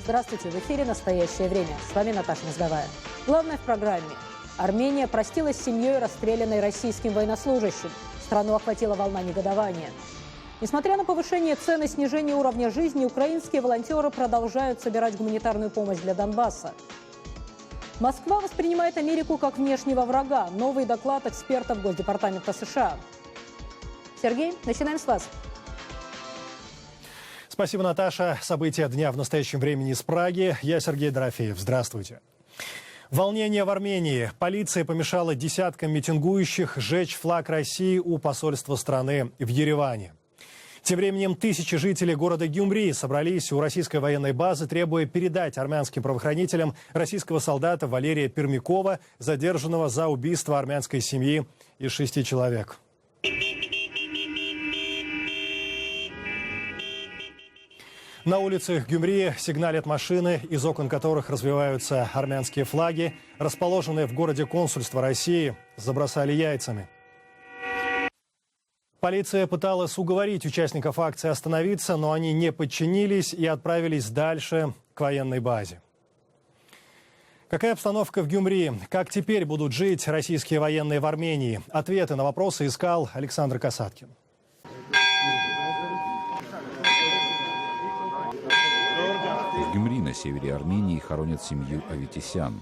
Здравствуйте, в эфире «Настоящее время». С вами Наташа Моздовая. Главное в программе. Армения простилась с семьей, расстрелянной российским военнослужащим. Страну охватила волна негодования. Несмотря на повышение цен и снижение уровня жизни, украинские волонтеры продолжают собирать гуманитарную помощь для Донбасса. Москва воспринимает Америку как внешнего врага. Новый доклад экспертов Госдепартамента США. Сергей, начинаем с вас. Спасибо, Наташа. События дня в настоящем времени из Праги. Я Сергей Дорофеев. Здравствуйте. Волнение в Армении. Полиция помешала десяткам митингующих сжечь флаг России у посольства страны в Ереване. Тем временем тысячи жителей города Гюмри собрались у российской военной базы, требуя передать армянским правоохранителям российского солдата Валерия Пермякова, задержанного за убийство армянской семьи из 6 человек. На улицах Гюмри сигналят машины, из окон которых развиваются армянские флаги. Расположенные в городе консульства России забросали яйцами. Полиция пыталась уговорить участников акции остановиться, но они не подчинились и отправились дальше к военной базе. Какая обстановка в Гюмри? Как теперь будут жить российские военные в Армении? Ответы на вопросы искал Александр Касаткин. В Гюмри на севере Армении хоронят семью Аветисян.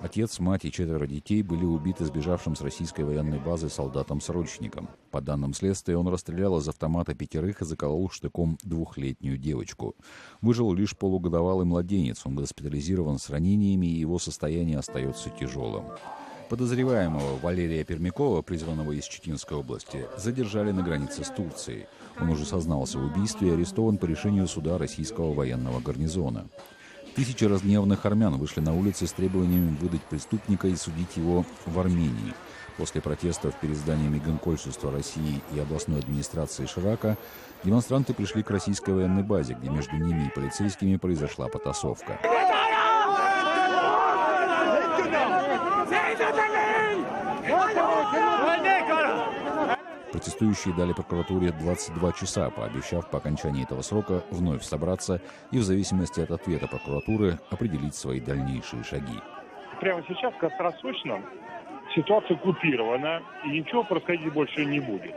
Отец, мать и 4 детей были убиты сбежавшим с российской военной базы солдатом-срочником. По данным следствия, он расстрелял из автомата 5 и заколол штыком 2-летнюю девочку. Выжил лишь полугодовалый младенец. Он госпитализирован с ранениями, и его состояние остается тяжелым. Подозреваемого Валерия Пермякова, призванного из Читинской области, задержали на границе с Турцией. Он уже сознался в убийстве и арестован по решению суда российского военного гарнизона. Тысячи разгневанных армян вышли на улицы с требованием выдать преступника и судить его в Армении. После протестов перед зданиями Генконсульства России и областной администрации Ширака демонстранты пришли к российской военной базе, где между ними и полицейскими произошла потасовка. Протестующие дали прокуратуре 22 часа, пообещав по окончании этого срока вновь собраться и в зависимости от ответа прокуратуры определить свои дальнейшие шаги. Прямо сейчас, краткосрочно, ситуация купирована, и ничего происходить больше не будет.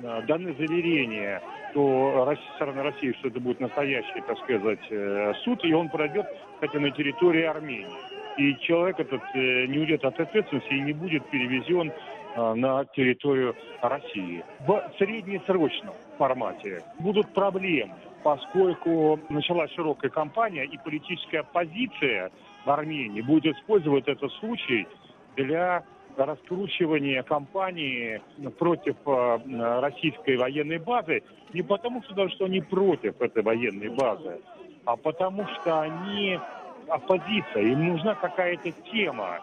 Даны заверения, что сторона России, что это будет настоящий, так сказать, суд, и он пройдет, хотя на территории Армении. И человек этот не уйдет от ответственности и не будет перевезен на территорию России. В среднесрочном формате будут проблемы, поскольку началась широкая кампания, и политическая оппозиция в Армении будет использовать этот случай для раскручивания кампании против российской военной базы. Не потому, что они против этой военной базы, а потому что они оппозиция, им нужна какая-то тема.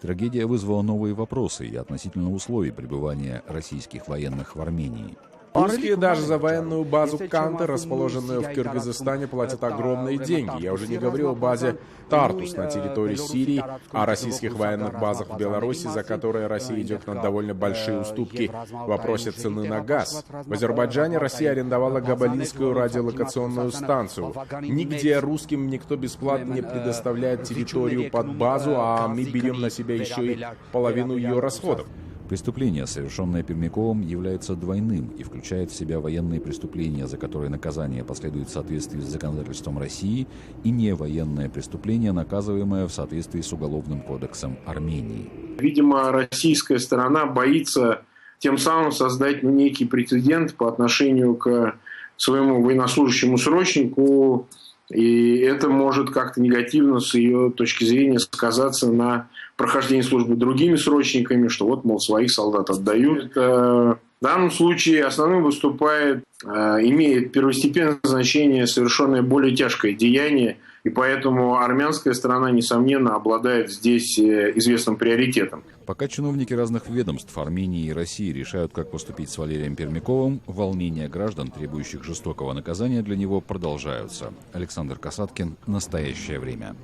Трагедия вызвала новые вопросы и относительно условий пребывания российских военных в Армении. Русские даже за военную базу Канты, расположенную в Кыргызстане, платят огромные деньги. Я уже не говорю о базе Тартус на территории Сирии, о российских военных базах в Беларуси, за которые Россия идет на довольно большие уступки в вопросе цены на газ. В Азербайджане Россия арендовала Габалинскую радиолокационную станцию. Нигде русским никто бесплатно не предоставляет территорию под базу, а мы берем на себя еще и половину ее расходов. Преступление, совершенное Пермяковым, является двойным и включает в себя военные преступления, за которые наказание последует в соответствии с законодательством России, и невоенное преступление, наказываемое в соответствии с Уголовным кодексом Армении. Видимо, российская сторона боится тем самым создать некий прецедент по отношению к своему военнослужащему срочнику, и это может как-то негативно с ее точки зрения сказаться на прохождении службы другими срочниками, что вот, мол, своих солдат отдают. В данном случае основным выступает, имеет первостепенное значение совершенное более тяжкое деяние, и поэтому армянская сторона, несомненно, обладает здесь известным приоритетом. Пока чиновники разных ведомств Армении и России решают, как поступить с Валерием Пермяковым, волнения граждан, требующих жестокого наказания для него, продолжаются. Александр Касаткин, «Настоящее время».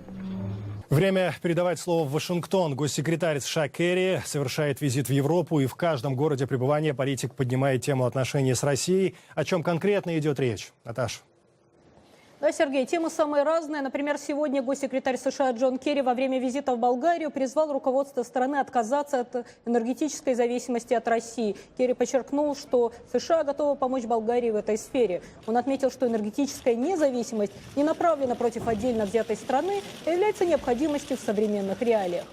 Время передавать слово в Вашингтон. Госсекретарь США Керри совершает визит в Европу, и в каждом городе пребывания политик поднимает тему отношений с Россией. О чем конкретно идет речь? Наташа. Да, Сергей, темы самые разные. Например, сегодня госсекретарь США Джон Керри во время визита в Болгарию призвал руководство страны отказаться от энергетической зависимости от России. Керри подчеркнул, что США готовы помочь Болгарии в этой сфере. Он отметил, что энергетическая независимость не направлена против отдельно взятой страны, а является необходимостью в современных реалиях.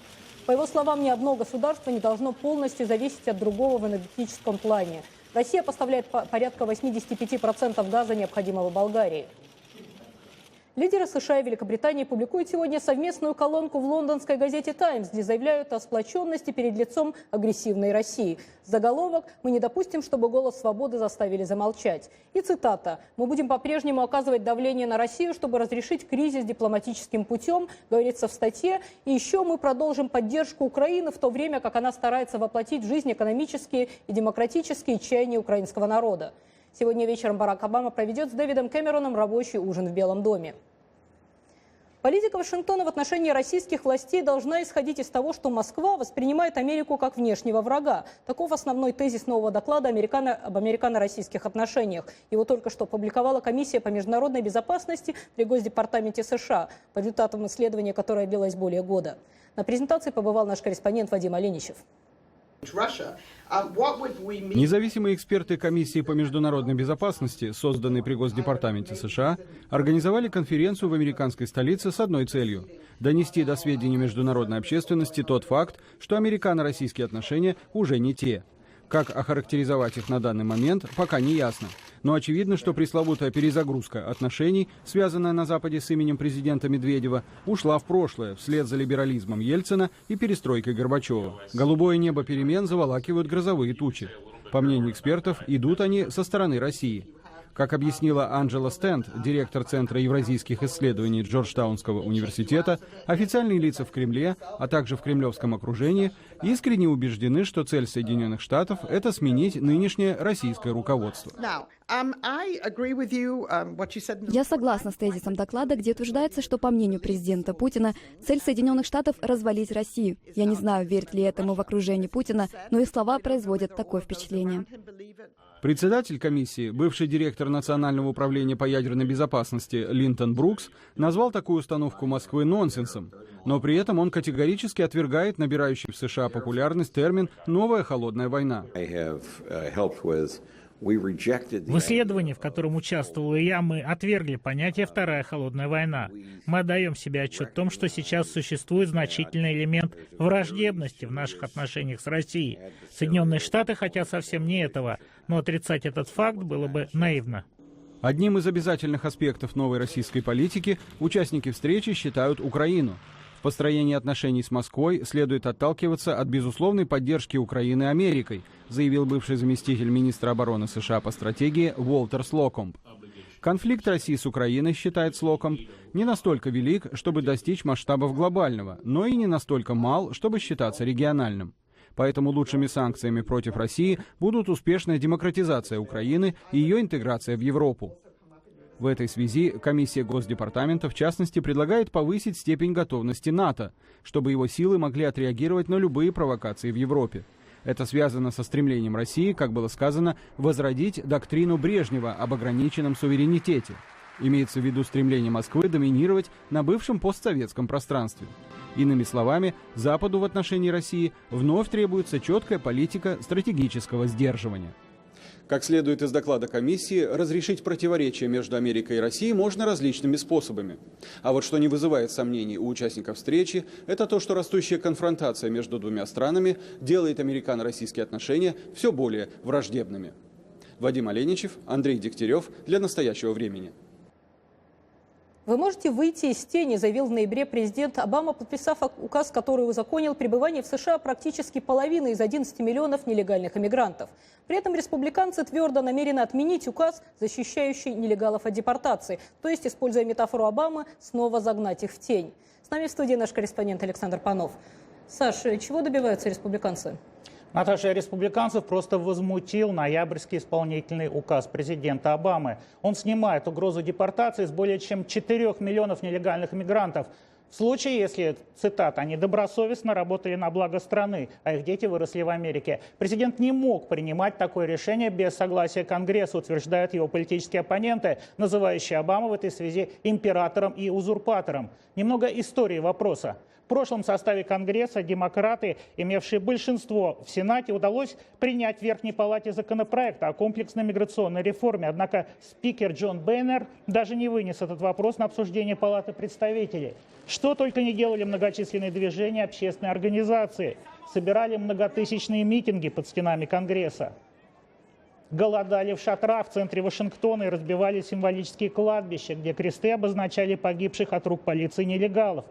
По его словам, ни одно государство не должно полностью зависеть от другого в энергетическом плане. Россия поставляет порядка 85% газа, необходимого Болгарии. Лидеры США и Великобритании публикуют сегодня совместную колонку в лондонской газете «Таймс», где заявляют о сплоченности перед лицом агрессивной России. Заголовок: «Мы не допустим, чтобы голос свободы заставили замолчать». И цитата: «Мы будем по-прежнему оказывать давление на Россию, чтобы разрешить кризис дипломатическим путем», говорится в статье. И еще: «Мы продолжим поддержку Украины, в то время как она старается воплотить в жизнь экономические и демократические чаяния украинского народа». Сегодня вечером Барак Обама проведет с Дэвидом Кэмероном рабочий ужин в Белом доме. Политика Вашингтона в отношении российских властей должна исходить из того, что Москва воспринимает Америку как внешнего врага. Таков основной тезис нового доклада об американо-российских отношениях. Его только что опубликовала Комиссия по международной безопасности при Госдепартаменте США, по результатам исследования, которое длилось более года. На презентации побывал наш корреспондент Вадим Оленичев. Независимые эксперты Комиссии по международной безопасности, созданной при Госдепартаменте США, организовали конференцию в американской столице с одной целью – донести до сведения международной общественности тот факт, что американо-российские отношения уже не те. Как охарактеризовать их на данный момент, пока не ясно. Но очевидно, что пресловутая перезагрузка отношений, связанная на Западе с именем президента Медведева, ушла в прошлое вслед за либерализмом Ельцина и перестройкой Горбачева. Голубое небо перемен заволакивают грозовые тучи. По мнению экспертов, идут они со стороны России. Как объяснила Анджела Стэнд, директор Центра евразийских исследований Джорджтаунского университета, официальные лица в Кремле, а также в кремлевском окружении, искренне убеждены, что цель Соединенных Штатов – это сменить нынешнее российское руководство. Я согласна с тезисом доклада, где утверждается, что, по мнению президента Путина, цель Соединенных Штатов – развалить Россию. Я не знаю, верит ли этому в окружении Путина, но их слова производят такое впечатление. Председатель комиссии, бывший директор Национального управления по ядерной безопасности Линтон Брукс, назвал такую установку Москвы нонсенсом, но при этом он категорически отвергает набирающий в США популярность термин «новая холодная война». В исследовании, в котором участвовал и я, мы отвергли понятие «вторая холодная война». Мы отдаем себе отчет в том, что сейчас существует значительный элемент враждебности в наших отношениях с Россией. Соединенные Штаты хотят совсем не этого, но отрицать этот факт было бы наивно. Одним из обязательных аспектов новой российской политики участники встречи считают Украину. В построении отношений с Москвой следует отталкиваться от безусловной поддержки Украины Америкой, заявил бывший заместитель министра обороны США по стратегии Уолтер Слокомб. Конфликт России с Украиной, считает Слокомб, не настолько велик, чтобы достичь масштабов глобального, но и не настолько мал, чтобы считаться региональным. Поэтому лучшими санкциями против России будут успешная демократизация Украины и ее интеграция в Европу. В этой связи комиссия Госдепартамента, в частности, предлагает повысить степень готовности НАТО, чтобы его силы могли отреагировать на любые провокации в Европе. Это связано со стремлением России, как было сказано, возродить доктрину Брежнева об ограниченном суверенитете. Имеется в виду стремление Москвы доминировать на бывшем постсоветском пространстве. Иными словами, Западу в отношении России вновь требуется четкая политика стратегического сдерживания. Как следует из доклада комиссии, разрешить противоречия между Америкой и Россией можно различными способами. А вот что не вызывает сомнений у участников встречи, это то, что растущая конфронтация между двумя странами делает американо-российские отношения все более враждебными. Вадим Оленичев, Андрей Дегтярев для «Настоящего времени». Вы можете выйти из тени, заявил в ноябре президент Обама, подписав указ, который узаконил пребывание в США практически половины из 11 миллионов нелегальных иммигрантов. При этом республиканцы твердо намерены отменить указ, защищающий нелегалов от депортации, то есть, используя метафору Обамы, снова загнать их в тень. С нами в студии наш корреспондент Александр Панов. Саш, чего добиваются республиканцы? Наташа, республиканцев просто возмутил ноябрьский исполнительный указ президента Обамы. Он снимает угрозу депортации с более чем 4 миллионов нелегальных иммигрантов. В случае, если, цитата, они добросовестно работали на благо страны, а их дети выросли в Америке, президент не мог принимать такое решение без согласия Конгресса, утверждают его политические оппоненты, называющие Обаму в этой связи императором и узурпатором. Немного истории вопроса. В прошлом составе Конгресса демократы, имевшие большинство в Сенате, удалось принять в Верхней Палате законопроект о комплексной миграционной реформе. Однако спикер Джон Бейнер даже не вынес этот вопрос на обсуждение Палаты представителей. Что только не делали многочисленные движения, общественные организации. Собирали многотысячные митинги под стенами Конгресса. Голодали в шатрах в центре Вашингтона и разбивали символические кладбища, где кресты обозначали погибших от рук полиции нелегалов.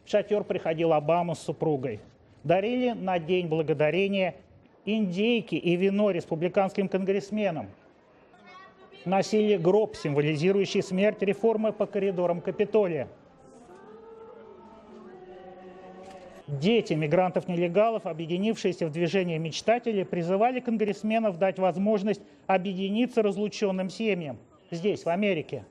В шатер приходил Обама с супругой. Дарили на День Благодарения индейки и вино республиканским конгрессменам. Носили гроб, символизирующий смерть реформы по коридорам Капитолия. Дети мигрантов-нелегалов, объединившиеся в движение мечтателей, призывали конгрессменов дать возможность объединиться разлученным семьям здесь, в Америке.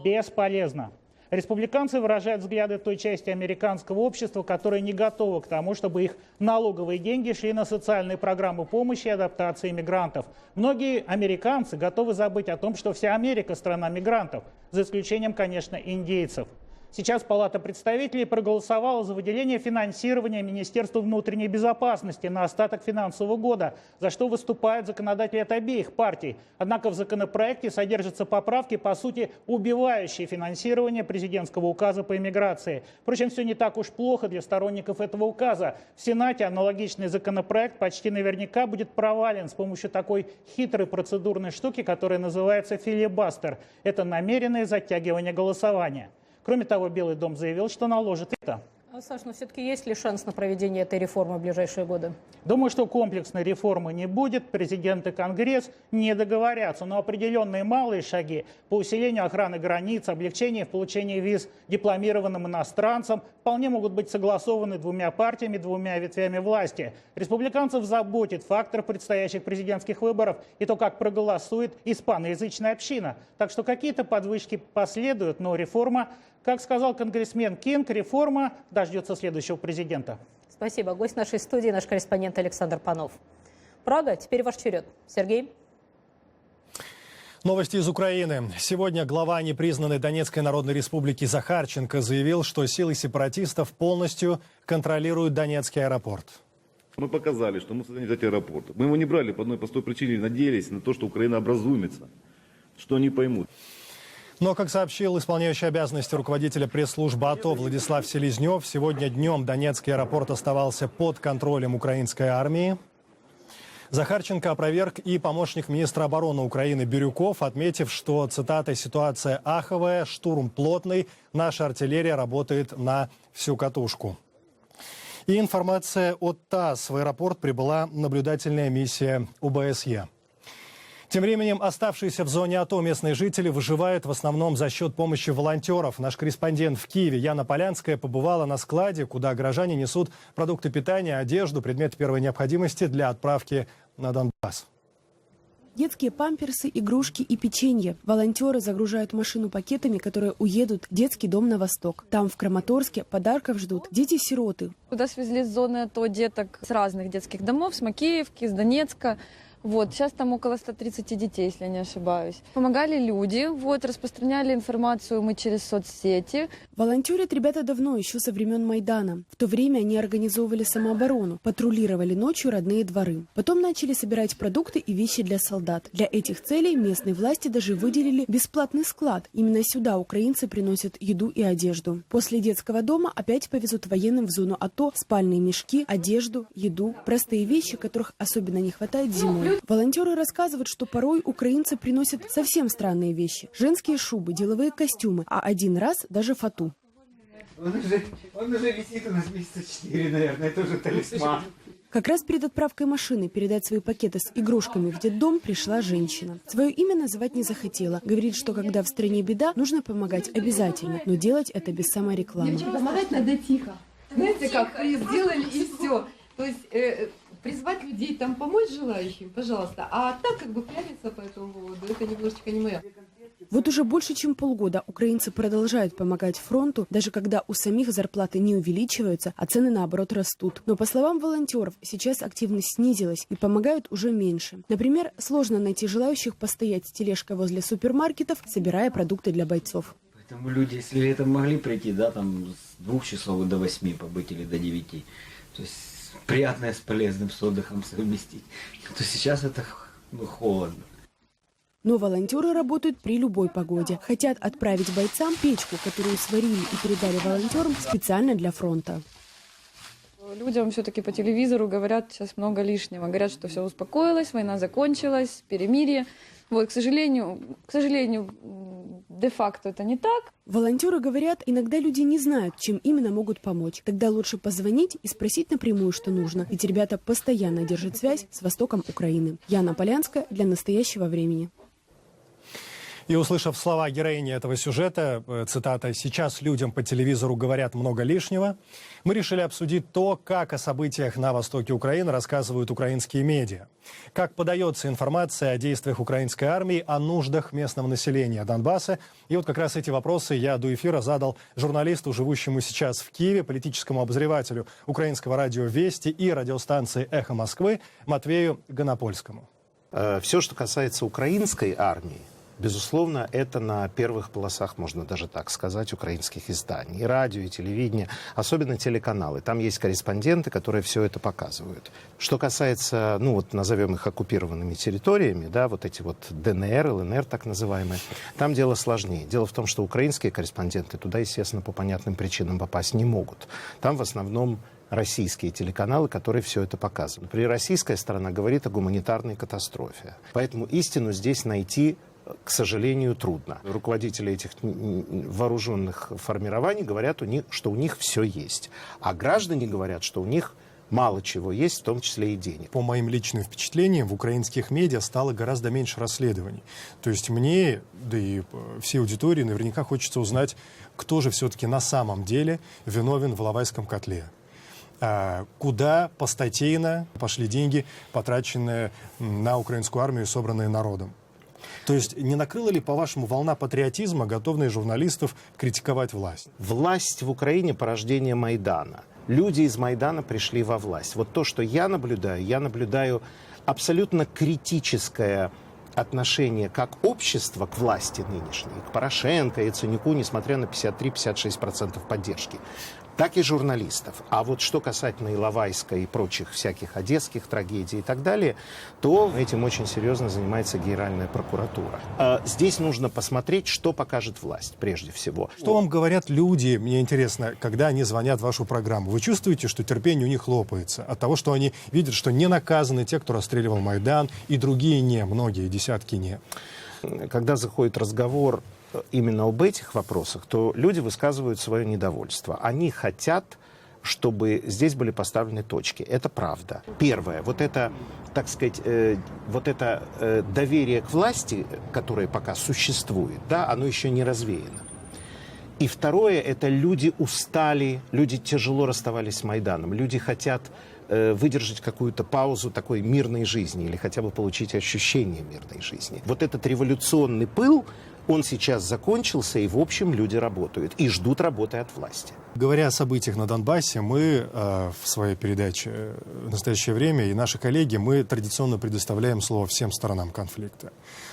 Бесполезно. Республиканцы выражают взгляды той части американского общества, которая не готова к тому, чтобы их налоговые деньги шли на социальные программы помощи и адаптации мигрантов. Многие американцы готовы забыть о том, что вся Америка – страна мигрантов, за исключением, конечно, индейцев. Сейчас Палата представителей проголосовала за выделение финансирования Министерству внутренней безопасности на остаток финансового года, за что выступают законодатели от обеих партий. Однако в законопроекте содержатся поправки, по сути, убивающие финансирование президентского указа по иммиграции. Впрочем, все не так уж плохо для сторонников этого указа. В Сенате аналогичный законопроект почти наверняка будет провален с помощью такой хитрой процедурной штуки, которая называется филибастер. Это намеренное затягивание голосования. Кроме того, Белый дом заявил, что наложит это. Саш, но все-таки есть ли шанс на проведение этой реформы в ближайшие годы? Думаю, что комплексной реформы не будет. Президент и Конгресс не договорятся. Но определенные малые шаги по усилению охраны границ, облегчению в получении виз дипломированным иностранцам вполне могут быть согласованы двумя партиями, двумя ветвями власти. Республиканцев заботит фактор предстоящих президентских выборов и то, как проголосует испаноязычная община. Так что какие-то подвижки последуют, но реформа, как сказал конгрессмен Кинг, реформа дождется следующего президента. Спасибо. Гость нашей студии, наш корреспондент Александр Панов. Прага, теперь ваш черед. Сергей. Новости из Украины. Сегодня глава непризнанной Донецкой Народной Республики Захарченко заявил, что силы сепаратистов полностью контролируют Донецкий аэропорт. Мы показали, что мы создаем этот аэропорт. Мы его не брали по одной простой причине, надеялись на то, что Украина образумится, что они поймут. Но, как сообщил исполняющий обязанности руководителя пресс-службы АТО Владислав Селезнев, сегодня днем Донецкий аэропорт оставался под контролем украинской армии. Захарченко опроверг и помощник министра обороны Украины Бирюков, отметив, что, цитата, «ситуация аховая, штурм плотный, наша артиллерия работает на всю катушку». И информация от ТАСС. В аэропорт прибыла наблюдательная миссия ОБСЕ. Тем временем оставшиеся в зоне АТО местные жители выживают в основном за счет помощи волонтеров. Наш корреспондент в Киеве Яна Полянская побывала на складе, куда горожане несут продукты питания, одежду, предметы первой необходимости для отправки на Донбасс. Детские памперсы, игрушки и печенье. Волонтеры загружают машину пакетами, которые уедут в детский дом на восток. Там, в Краматорске, подарков ждут дети-сироты. Куда свезли с зоны АТО деток с разных детских домов, с Макеевки, с Донецка. Вот, сейчас там около 130 детей, если я не ошибаюсь. Помогали люди, распространяли информацию мы через соцсети. Волонтерят ребята давно, еще со времен Майдана. В то время они организовывали самооборону, патрулировали ночью родные дворы. Потом начали собирать продукты и вещи для солдат. Для этих целей местные власти даже выделили бесплатный склад. Именно сюда украинцы приносят еду и одежду. После детского дома опять повезут военным в зону АТО спальные мешки, одежду, еду, простые вещи, которых особенно не хватает зимой. Волонтеры рассказывают, что порой украинцы приносят совсем странные вещи. Женские шубы, деловые костюмы, а один раз даже фату. Он уже висит у нас месяца 4, наверное, это уже талисман. Как раз перед отправкой машины передать свои пакеты с игрушками в детдом пришла женщина. Свое имя называть не захотела. Говорит, что когда в стране беда, нужно помогать обязательно, но делать это без саморекламы. Девочки, помогать надо тихо. Знаете как, сделали и все. То есть призвать людей там помочь желающим, пожалуйста. А так как бы пьяница по этому поводу, это немножечко не мое. Вот уже больше чем полгода украинцы продолжают помогать фронту, даже когда у самих зарплаты не увеличиваются, а цены наоборот растут. Но по словам волонтеров, сейчас активность снизилась и помогают уже меньше. Например, сложно найти желающих постоять с тележкой возле супермаркетов, собирая продукты для бойцов. Поэтому люди, если летом могли прийти, да, там с 2 часов до 8 побыть или до 9, то есть приятное с полезным, с отдыхом совместить, то сейчас это холодно. Но волонтеры работают при любой погоде. Хотят отправить бойцам печку, которую сварили и передали волонтерам специально для фронта. Людям все-таки по телевизору говорят сейчас много лишнего. Говорят, что все успокоилось, война закончилась, перемирие. Вот, к сожалению, де-факто это не так. Волонтеры говорят, иногда люди не знают, чем именно могут помочь. Тогда лучше позвонить и спросить напрямую, что нужно. Ведь ребята постоянно держат связь с востоком Украины. Яна Полянская для «Настоящего времени». И услышав слова героини этого сюжета, цитата «Сейчас людям по телевизору говорят много лишнего», мы решили обсудить то, как о событиях на востоке Украины рассказывают украинские медиа. Как подается информация о действиях украинской армии, о нуждах местного населения Донбасса. И вот как раз эти вопросы я до эфира задал журналисту, живущему сейчас в Киеве, политическому обозревателю украинского радио «Вести» и радиостанции «Эхо Москвы» Матвею Гонопольскому. Все, что касается украинской армии, безусловно, это на первых полосах, можно даже так сказать, украинских изданий. И радио, и телевидение, особенно телеканалы. Там есть корреспонденты, которые все это показывают. Что касается, ну вот назовем их оккупированными территориями, да, вот эти вот ДНР, ЛНР так называемые, там дело сложнее. Дело в том, что украинские корреспонденты туда, естественно, по понятным причинам попасть не могут. Там в основном российские телеканалы, которые все это показывают. Например, российская сторона говорит о гуманитарной катастрофе. Поэтому истину здесь найти, к сожалению, трудно. Руководители этих вооруженных формирований говорят, что у них все есть. А граждане говорят, что у них мало чего есть, в том числе и денег. По моим личным впечатлениям, в украинских медиа стало гораздо меньше расследований. То есть мне, да и всей аудитории наверняка хочется узнать, кто же все-таки на самом деле виновен в Иловайском котле. Куда постатейно пошли деньги, потраченные на украинскую армию, собранные народом. То есть не накрыла ли, по-вашему, волна патриотизма, готовность журналистов критиковать власть? Власть в Украине – порождение Майдана. Люди из Майдана пришли во власть. Вот то, что я наблюдаю абсолютно критическое отношение как общества к власти нынешней, к Порошенко, Яценюку, несмотря на 53-56% поддержки, так и журналистов. А вот что касательно Иловайска и прочих всяких одесских трагедий и так далее, то этим очень серьезно занимается Генеральная прокуратура. Здесь нужно посмотреть, что покажет власть, прежде всего. Что вам говорят люди, мне интересно, когда они звонят в вашу программу? Вы чувствуете, что терпение у них лопается от того, что они видят, что не наказаны те, кто расстреливал Майдан, и другие не, многие, десятки не? Когда заходит разговор именно об этих вопросах, то люди высказывают свое недовольство. Они хотят, чтобы здесь были поставлены точки. Это правда. Первое, вот это, так сказать, доверие к власти, которое пока существует, да, оно еще не развеяно. И второе, это люди устали, люди тяжело расставались с Майданом, люди хотят выдержать какую-то паузу такой мирной жизни или хотя бы получить ощущение мирной жизни. Вот этот революционный пыл, он сейчас закончился, и, в общем, люди работают и ждут работы от власти. Говоря о событиях на Донбассе, мы в своей передаче «В настоящее время» и наши коллеги, мы традиционно предоставляем слово всем сторонам конфликта.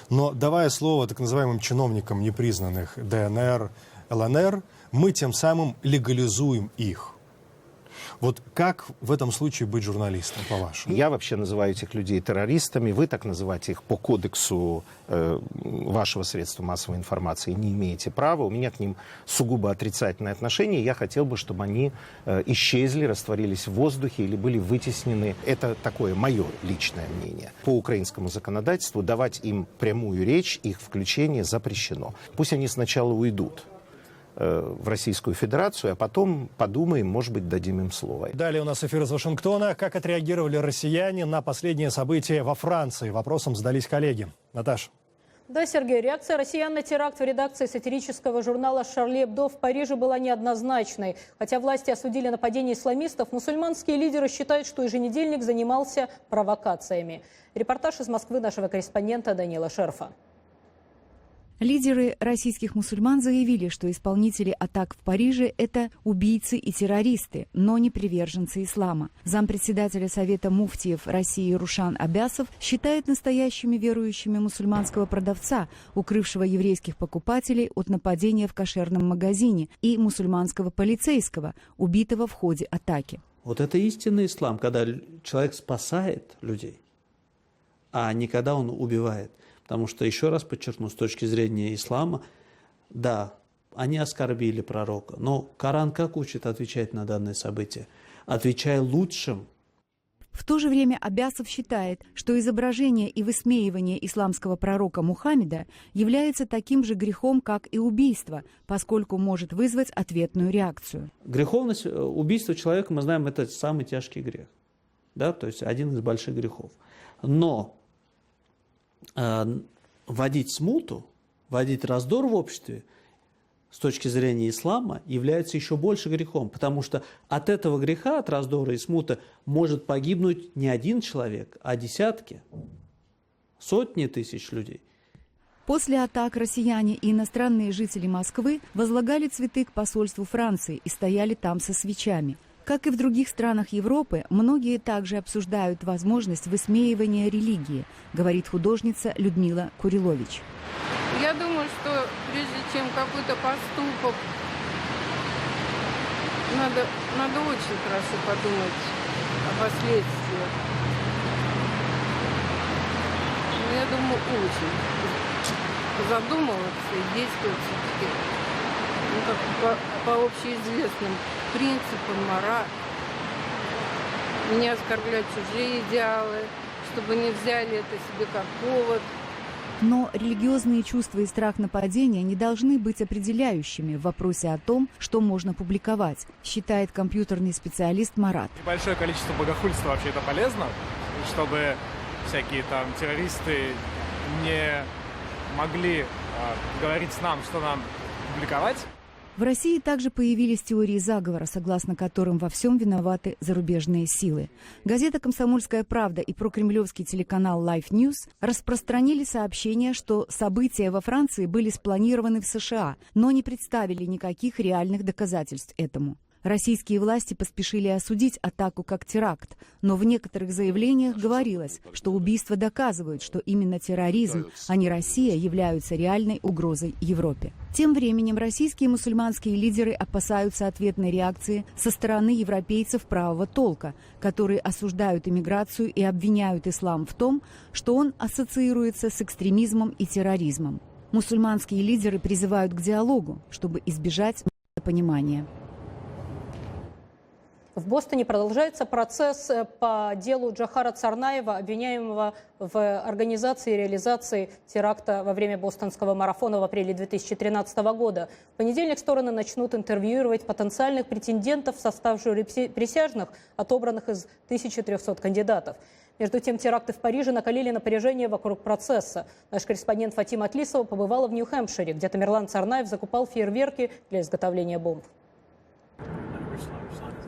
Но давая слово так называемым чиновникам непризнанных ДНР, ЛНР, мы тем самым легализуем их. Вот как в этом случае быть журналистом, по-вашему? Я вообще называю этих людей террористами. Вы так называете их по кодексу вашего средства массовой информации не имеете права. У меня к ним сугубо отрицательное отношение. Я хотел бы, чтобы они исчезли, растворились в воздухе или были вытеснены. Это такое мое личное мнение. По украинскому законодательству давать им прямую речь, их включение запрещено. Пусть они сначала уйдут в Российскую Федерацию, а потом подумаем, может быть, дадим им слово. Далее у нас эфир из Вашингтона. Как отреагировали россияне на последние события во Франции? Вопросом задались коллеги. Наташа. Да, Сергей, реакция россиян на теракт в редакции сатирического журнала «Шарли Эбдо» в Париже была неоднозначной. Хотя власти осудили нападение исламистов, мусульманские лидеры считают, что еженедельник занимался провокациями. Репортаж из Москвы нашего корреспондента Данила Шерфа. Лидеры российских мусульман заявили, что исполнители атак в Париже – это убийцы и террористы, но не приверженцы ислама. Зампредседателя Совета муфтиев России Рушан Абясов считает настоящими верующими мусульманского продавца, укрывшего еврейских покупателей от нападения в кошерном магазине, и мусульманского полицейского, убитого в ходе атаки. Вот это истинный ислам, когда человек спасает людей, а не когда он убивает. Потому что, еще раз подчеркну, с точки зрения ислама, да, они оскорбили пророка, но Коран как учит отвечать на данное событие? Отвечай лучшим. В то же время Абясов считает, что изображение и высмеивание исламского пророка Мухаммеда является таким же грехом, как и убийство, поскольку может вызвать ответную реакцию. Греховность убийства человека, мы знаем, это самый тяжкий грех. Да? То есть один из больших грехов. Но вводить смуту, вводить раздор в обществе с точки зрения ислама является еще больше грехом, потому что от этого греха, от раздора и смуты может погибнуть не один человек, а десятки, сотни тысяч людей. После атак россияне и иностранные жители Москвы возлагали цветы к посольству Франции и стояли там со свечами. Как и в других странах Европы, многие также обсуждают возможность высмеивания религии, говорит художница Людмила Курилович. Я думаю, что прежде чем какой-то поступок, надо очень хорошо подумать о последствиях. Но я думаю, очень задумываться и действовать все-таки как по общеизвестным принципам, морали. Не оскорблять чужие идеалы, чтобы не взяли это себе как повод. Но религиозные чувства и страх нападения не должны быть определяющими в вопросе о том, что можно публиковать, считает компьютерный специалист Марат. Большое количество богохульства вообще это полезно, чтобы всякие там террористы не могли говорить нам, что нам публиковать. В России также появились теории заговора, согласно которым во всем виноваты зарубежные силы. Газета «Комсомольская правда» и прокремлевский телеканал Life News распространили сообщение, что события во Франции были спланированы в США, но не представили никаких реальных доказательств этому. Российские власти поспешили осудить атаку как теракт, но в некоторых заявлениях говорилось, что убийства доказывают, что именно терроризм, а не Россия, являются реальной угрозой Европе. Тем временем российские мусульманские лидеры опасаются ответной реакции со стороны европейцев правого толка, которые осуждают иммиграцию и обвиняют ислам в том, что он ассоциируется с экстремизмом и терроризмом. Мусульманские лидеры призывают к диалогу, чтобы избежать недопонимания. В Бостоне продолжается процесс по делу Джохара Царнаева, обвиняемого в организации и реализации теракта во время бостонского марафона в апреле 2013 года. В понедельник стороны начнут интервьюировать потенциальных претендентов в состав жюри присяжных, отобранных из 1300 кандидатов. Между тем, теракты в Париже накалили напряжение вокруг процесса. Наш корреспондент Фатима Атлисова побывала в Нью-Хэмпшире, где Тамерлан Царнаев закупал фейерверки для изготовления бомб.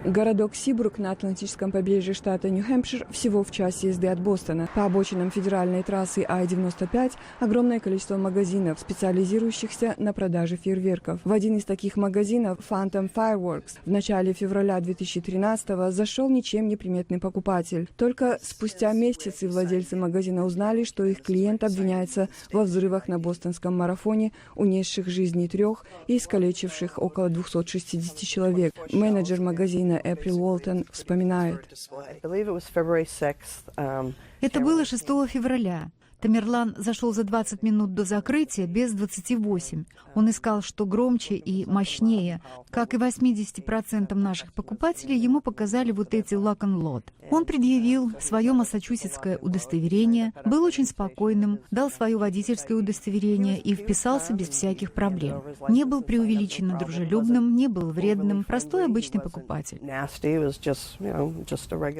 Городок Сибрук на Атлантическом побережье штата Нью-Хэмпшир всего в часе езды от Бостона. По обочинам федеральной трассы I-95 огромное количество магазинов, специализирующихся на продаже фейерверков. В один из таких магазинов, Phantom Fireworks, в начале февраля 2013-го зашел ничем не приметный покупатель. Только спустя месяцы владельцы магазина узнали, что их клиент обвиняется во взрывах на бостонском марафоне, унесших жизни 3 и искалечивших около 260 человек. Менеджер магазина Эприл Уолтон вспоминает. Это было 6 февраля. Тамерлан зашел за 20 минут до закрытия без 28. Он искал, что громче и мощнее. Как и 80% наших покупателей, ему показали вот эти lock and load. Он предъявил свое массачусетское удостоверение, был очень спокойным, дал свое водительское удостоверение и вписался без всяких проблем. Не был преувеличенно дружелюбным, не был вредным, простой обычный покупатель.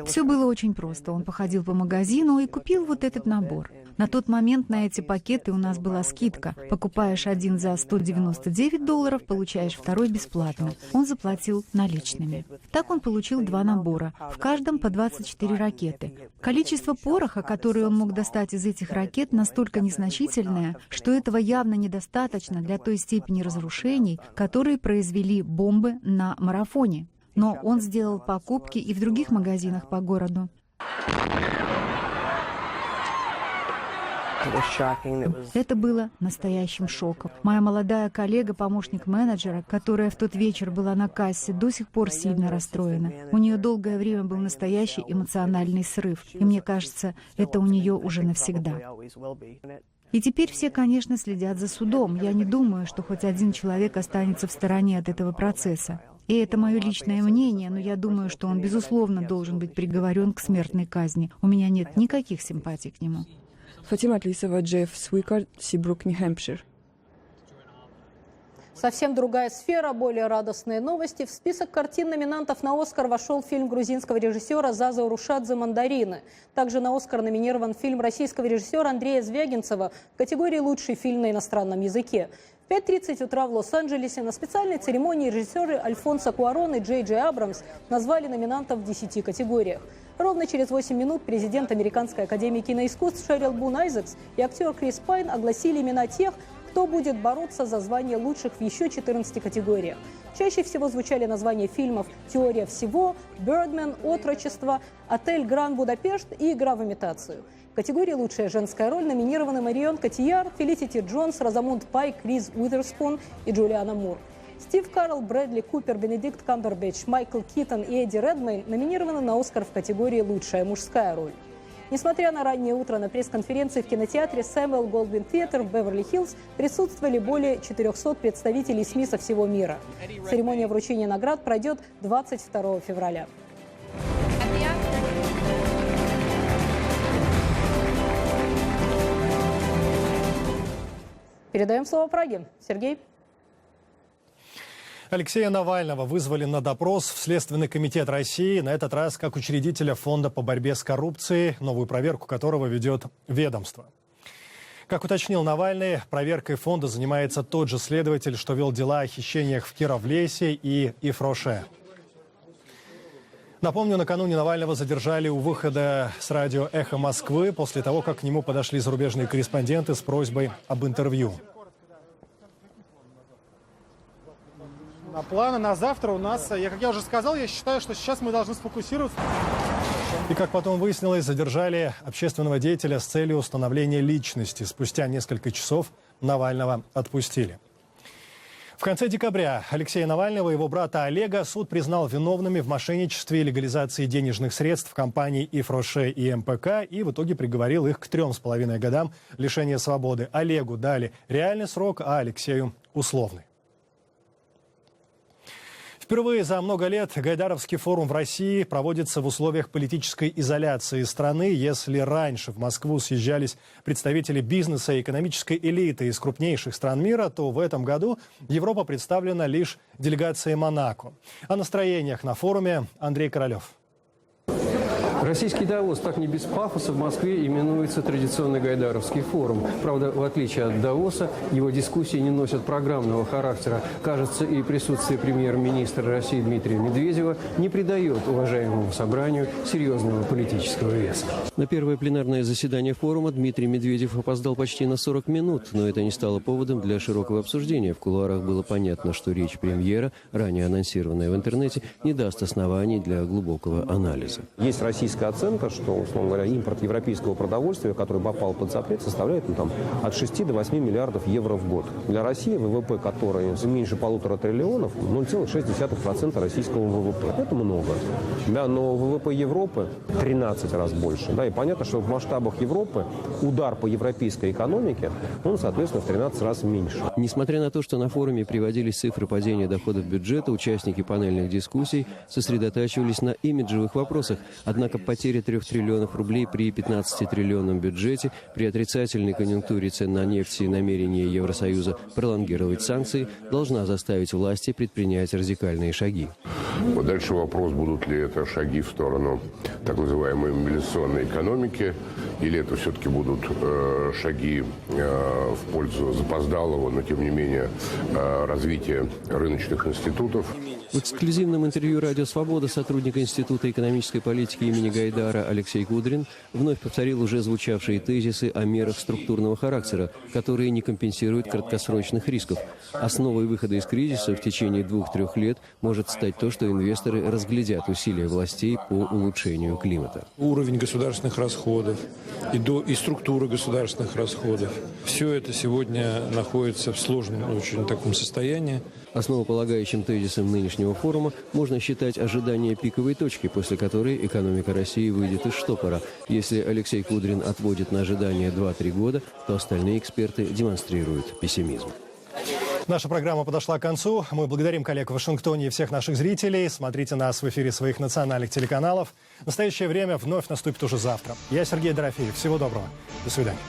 Все было очень просто. Он походил по магазину и купил вот этот набор. На На тот момент на эти пакеты у нас была скидка. Покупаешь один за $199, получаешь второй бесплатно. Он заплатил наличными. Так он получил 2 набора, в каждом по 24 ракеты. Количество пороха, которое он мог достать из этих ракет, настолько незначительное, что этого явно недостаточно для той степени разрушений, которые произвели бомбы на марафоне. Но он сделал покупки и в других магазинах по городу. Это было настоящим шоком. Моя молодая коллега, помощник менеджера, которая в тот вечер была на кассе, до сих пор сильно расстроена. У нее долгое время был настоящий эмоциональный срыв. И мне кажется, это у нее уже навсегда. И теперь все, конечно, следят за судом. Я не думаю, что хоть один человек останется в стороне от этого процесса. И это мое личное мнение, но я думаю, что он, безусловно, должен быть приговорен к смертной казни. У меня нет никаких симпатий к нему. Фатима Атлисова, Джефф Свикард, Сибрук, Нью-Хэмпшир. Совсем другая сфера, более радостные новости. В список картин-номинантов на «Оскар» вошел фильм грузинского режиссера Заза Урушадзе «Мандарины». Также на «Оскар» номинирован фильм российского режиссера Андрея Звягинцева в категории «Лучший фильм на иностранном языке». В 5:30 утра в Лос-Анджелесе на специальной церемонии режиссеры Альфонсо Куарон и Джей Джей Абрамс назвали номинантов в 10 категориях. Ровно через 8 минут президент Американской академии киноискусств Шерил Бун Айзекс и актер Крис Пайн огласили имена тех, кто будет бороться за звание лучших в еще 14 категориях. Чаще всего звучали названия фильмов «Теория всего», «Бёрдмен», «Отрочество», «Отель Гранд Будапешт» и «Игра в имитацию». В категории «Лучшая женская роль» номинированы Марион Котийяр, Фелисити Джонс, Розамунд Пайк, Риз Уизерспун и Джулиана Мур. Стив Карелл, Брэдли Купер, Бенедикт Камбербэтч, Майкл Китон и Эдди Редмейн номинированы на «Оскар» в категории «Лучшая мужская роль». Несмотря на раннее утро, на пресс-конференции в кинотеатре Сэмюэл Голдвин Театр в Беверли-Хиллз присутствовали более 400 представителей СМИ со всего мира. Церемония вручения наград пройдет 22 февраля. Передаем слово Праге. Сергей. Алексея Навального вызвали на допрос в Следственный комитет России, на этот раз как учредителя Фонда по борьбе с коррупцией, новую проверку которого ведет ведомство. Как уточнил Навальный, проверкой фонда занимается тот же следователь, что вел дела о хищениях в Кировлесе и Ифроше. Напомню, накануне Навального задержали у выхода с радио «Эхо Москвы» после того, как к нему подошли зарубежные корреспонденты с просьбой об интервью. Планы на завтра у нас, как я уже сказал, я считаю, что сейчас мы должны сфокусироваться. И, как потом выяснилось, задержали общественного деятеля с целью установления личности. Спустя несколько часов Навального отпустили. В конце декабря Алексея Навального и его брата Олега суд признал виновными в мошенничестве и легализации денежных средств в компании «Ифроше» и МПК и в итоге приговорил их к 3,5 годам лишения свободы. Олегу дали реальный срок, а Алексею – условный. Впервые за много лет Гайдаровский форум в России проводится в условиях политической изоляции страны. Если раньше в Москву съезжались представители бизнеса и экономической элиты из крупнейших стран мира, то в этом году Европа представлена лишь делегацией Монако. О настроениях на форуме Андрей Королев. Российский Давос так не без пафоса в Москве именуется традиционный Гайдаровский форум. Правда, в отличие от Давоса, его дискуссии не носят программного характера. Кажется, и присутствие премьер-министра России Дмитрия Медведева не придает уважаемому собранию серьезного политического веса. На первое пленарное заседание форума Дмитрий Медведев опоздал почти на 40 минут, но это не стало поводом для широкого обсуждения. В кулуарах было понятно, что речь премьера, ранее анонсированная в интернете, не даст оснований для глубокого анализа. Есть российская оценка, что, условно говоря, импорт европейского продовольствия, который попал под запрет, составляет от 6 до 8 миллиардов евро в год. Для России ВВП, который меньше 1,5 триллионов, 0,6% российского ВВП. Это много. Да, но ВВП Европы 13 раз больше. Да, и понятно, что в масштабах Европы удар по европейской экономике, он, соответственно, в 13 раз меньше. Несмотря на то, что на форуме приводились цифры падения доходов бюджета, участники панельных дискуссий сосредотачивались на имиджевых вопросах. Однако Однако потеря 3 триллионов рублей при 15-триллионном бюджете, при отрицательной конъюнктуре цен на нефть и намерении Евросоюза пролонгировать санкции должна заставить власти предпринять радикальные шаги. Вот дальше вопрос, будут ли это шаги в сторону так называемой мобилизационной экономики, или это все-таки будут шаги в пользу запоздалого, но тем не менее развития рыночных институтов. В эксклюзивном интервью «Радио Свобода» сотрудник Института экономической политики имени Гайдара Алексей Кудрин вновь повторил уже звучавшие тезисы о мерах структурного характера, которые не компенсируют краткосрочных рисков. Основой выхода из кризиса в течение 2-3 лет может стать то, что инвесторы разглядят усилия властей по улучшению климата. Уровень государственных расходов и структура государственных расходов. Все это сегодня находится в сложном очень таком состоянии. Основополагающим тезисом нынешнего форума можно считать ожидание пиковой точки, после которой экономика России выйдет из штопора. Если Алексей Кудрин отводит на ожидание 2-3 года, то остальные эксперты демонстрируют пессимизм. Наша программа подошла к концу. Мы благодарим коллег в Вашингтоне и всех наших зрителей. Смотрите нас в эфире своих национальных телеканалов. Настоящее время вновь наступит уже завтра. Я Сергей Дорофеев. Всего доброго. До свидания.